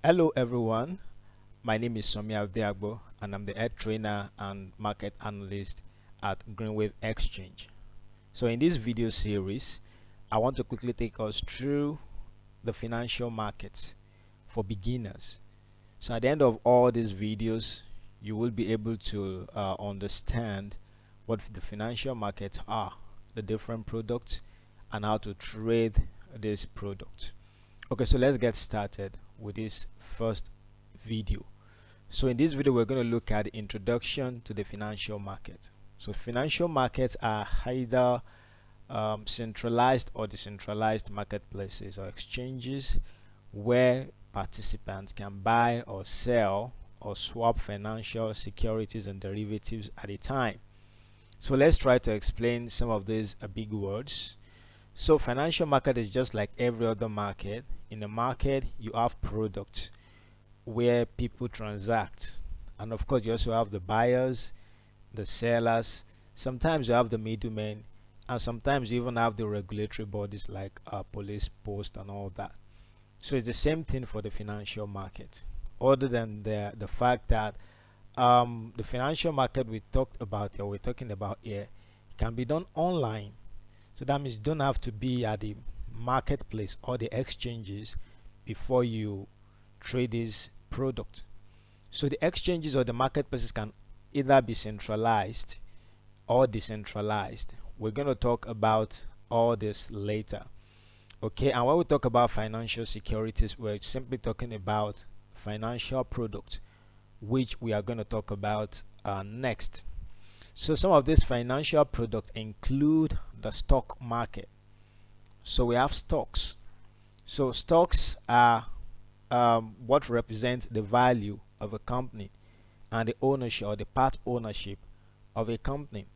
Hello everyone, my name is Somia Diagbo and I'm the head trainer and market analyst at Greenwave Exchange. So in this video series, I want to quickly take us through the financial markets for beginners. So at the end of all these videos, you will be able to understand what the financial markets are, the different products, and how to trade these products. Okay, so let's get started with this first video. So in this video, we're going to look at the introduction to the financial market. So financial markets are either centralized or decentralized marketplaces or exchanges where participants can buy or sell or swap financial securities and derivatives at a time. So let's try to explain some of these big words. So financial market is just like every other market. In a market, you have products where people transact, and of course you also have the buyers, the sellers. Sometimes you have the middlemen, and sometimes you even have the regulatory bodies like police, post, and all that. So it's the same thing for the financial market, other than the fact that the financial market we talked about or we're talking about here can be done online. So that means you don't have to be at the marketplace or the exchanges before you trade this product. So the exchanges or the marketplaces can either be centralized or decentralized. We're going to talk about all this later. Okay, and when we talk about financial securities, we're simply talking about financial products, which we are going to talk about next. So some of these financial products include the stock market. So we have stocks. So stocks are what represents the value of a company and the ownership or the part ownership of a company.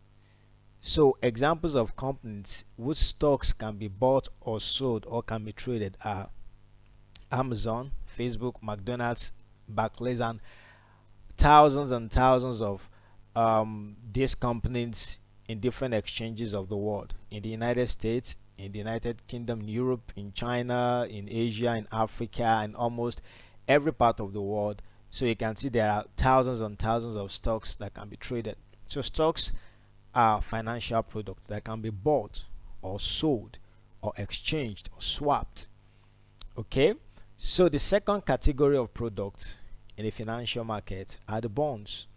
So examples of companies whose stocks can be bought or sold or can be traded are Amazon, Facebook, McDonald's, Barclays, and thousands of these companies in different exchanges of the world, in the United States, in the United Kingdom, Europe, in China, in Asia, in Africa, and almost every part of the world. So you can see there are thousands and thousands of stocks that can be traded. So stocks are financial products that can be bought or sold or exchanged or swapped. Okay, so the second category of products in the financial market are the bonds.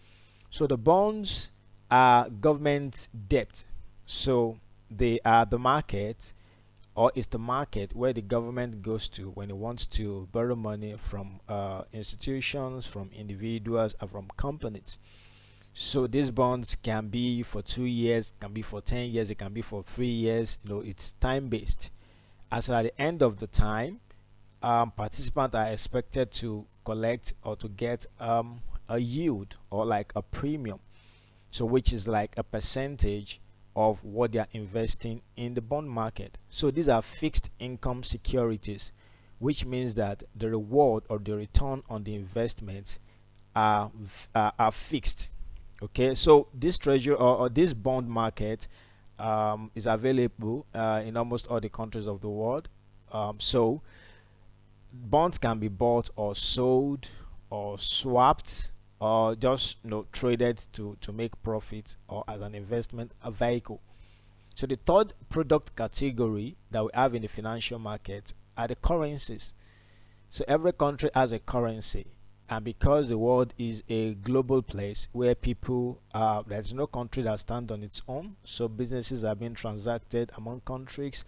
So the bonds are government debt. So they are the market, or it's the market where the government goes to when it wants to borrow money from institutions, from individuals, and from companies. So these bonds can be for 2 years, can be for 10 years, it can be for 3 years. It's time based. As at the end of the time, participants are expected to collect or to get a yield or like a premium, so which is like a percentage of what they are investing in the bond market. So these are fixed income securities, which means that the reward or the return on the investments are fixed. Okay, so this treasury or this bond market is available in almost all the countries of the world. So bonds can be bought or sold or swapped or just traded to make profit or as an investment a vehicle. So the third product category that we have in the financial market are the currencies. So every country has a currency, and because the world is a global place where people there's no country that stands on its own, so businesses are being transacted among countries.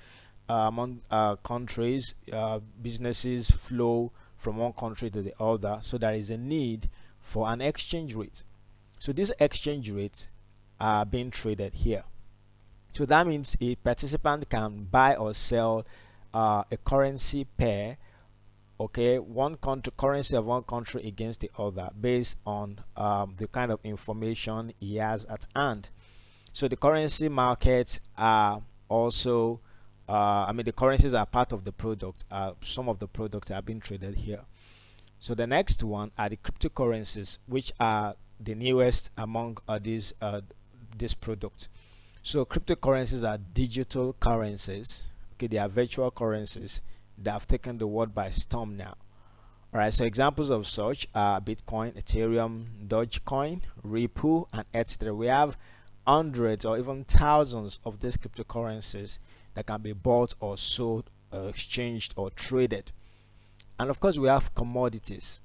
Businesses flow from one country to the other, so there is a need for an exchange rate. So these exchange rates are being traded here. So that means a participant can buy or sell a currency pair, okay, one country currency of one country against the other based on the kind of information he has at hand. So the currency markets are also the currencies are part of the product. Some of the products are being traded here. So the next one are the cryptocurrencies, which are the newest among these products. So cryptocurrencies are digital currencies. Okay, they are virtual currencies that have taken the world by storm now. All right, so examples of such are Bitcoin, Ethereum, Dogecoin, Ripple, and etc. We have hundreds or even thousands of these cryptocurrencies that can be bought or sold, or exchanged or traded. And of course, we have commodities.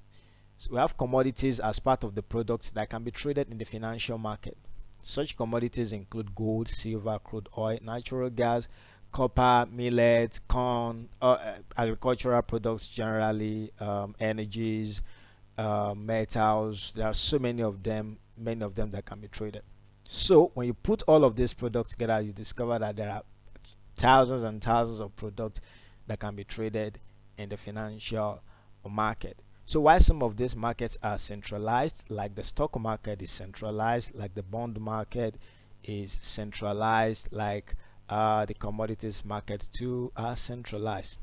So we have commodities as part of the products that can be traded in the financial market. Such commodities include gold, silver, crude oil, natural gas, copper, millet, corn, agricultural products generally, energies, metals. There are so many of them that can be traded. So when you put all of these products together, you discover that there are thousands and thousands of products that can be traded in the financial market. So while some of these markets are centralized, like the stock market is centralized, like the bond market is centralized, like the commodities market too are centralized.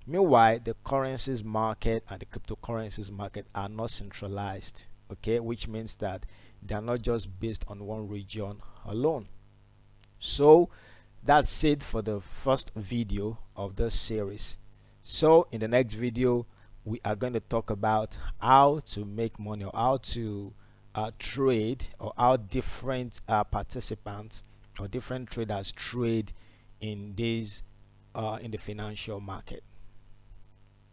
Meanwhile, the currencies market and the cryptocurrencies market are not centralized, okay, which means that they are not just based on one region alone. So that's it for the first video of this series. So in the next video, we are going to talk about how to make money, or how to trade, or how different participants or different traders trade in these in the financial market.